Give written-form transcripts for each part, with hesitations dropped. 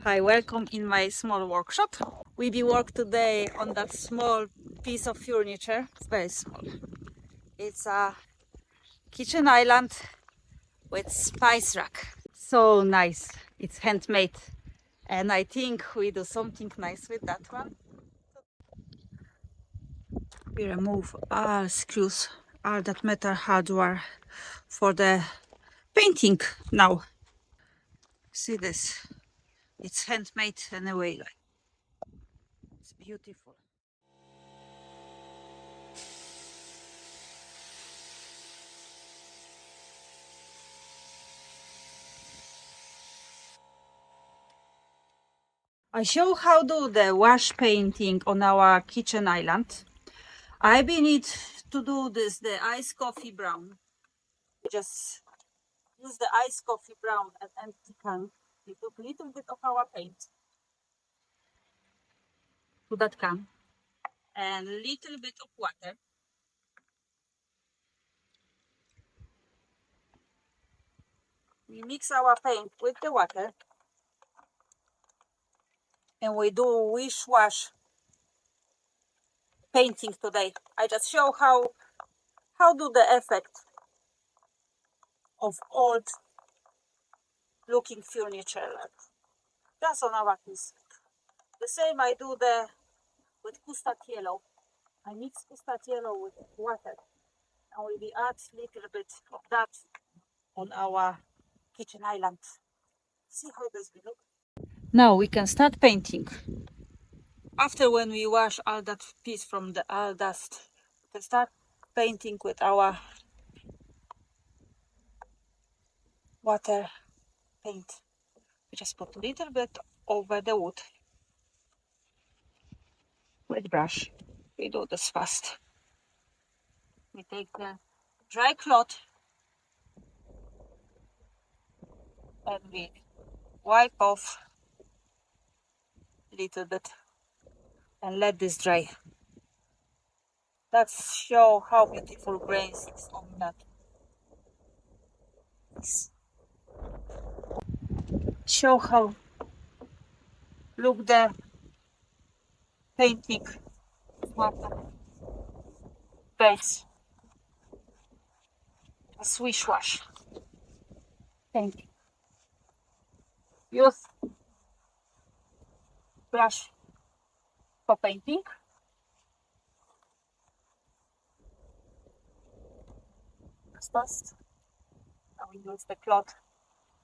Hi, welcome in my small workshop. We will work today on that small piece of furniture. It's very small. It's a kitchen island with spice rack. So nice. It's handmade. And I think we do something nice with that one. We remove all screws, all that metal hardware for the painting now. See this? It's handmade anyway. It's beautiful. I show how do the wash painting on our kitchen island. I need to do this, the iced coffee brown. Just use the iced coffee brown and empty can. We put a little bit of our paint to that can and little bit of water. We mix our paint with the water and we do wish wash painting today. I just show how do the effect of old looking furniture like. Just on our piece. The same I do with custard yellow. I mix custard yellow with water and we will add little bit of that on our kitchen island. See how this will look. Now we can start painting. After when we wash all that piece from the all dust, we can start painting with our water paint. We just put a little bit over the wood with brush. We do this fast. We take the dry cloth and we wipe off a little bit and let this dry. Let's show how beautiful grains is on that piece. Show how look the painting base. A swish wash painting. Use brush for painting. First, I will use the cloth.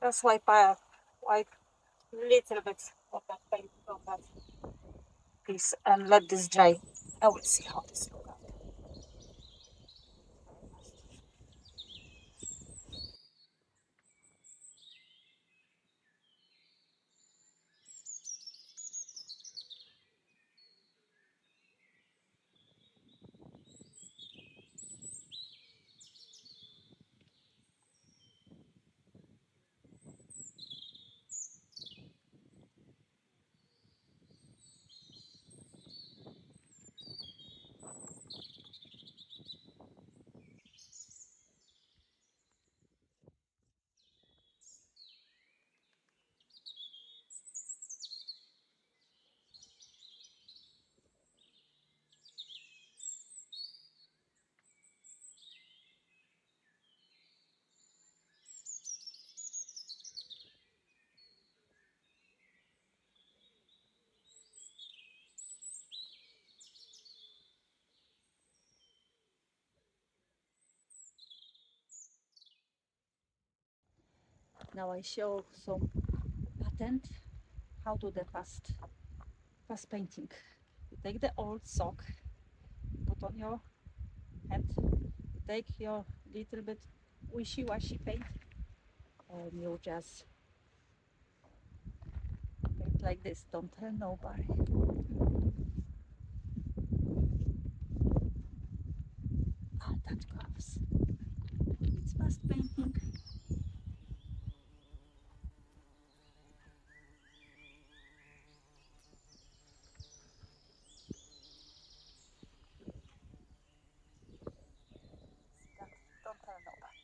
Just wipe little bit of that paint on that piece and let this dry. I will see how this looks. Now I show some patent how to do the fast painting. You take the old sock, put on your hand, you take your little bit wishy-washy paint and you just paint like this. Don't tell nobody. Ah, that gloves. It's fast painting. Don't tell nobody.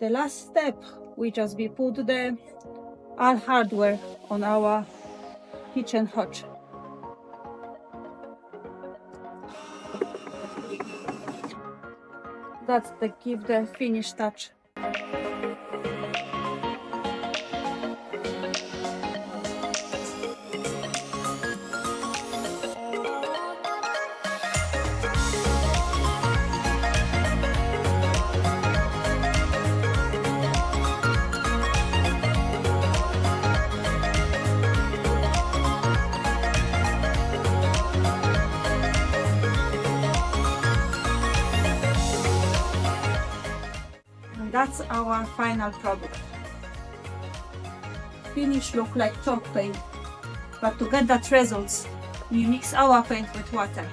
The last step, we put the all hardware on our kitchen hob. That's the give the finish touch. That's our final product. Finish look like chalk paint, but to get that results, we mix our paint with water.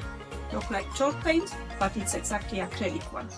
Look like chalk paint, but it's exactly acrylic one.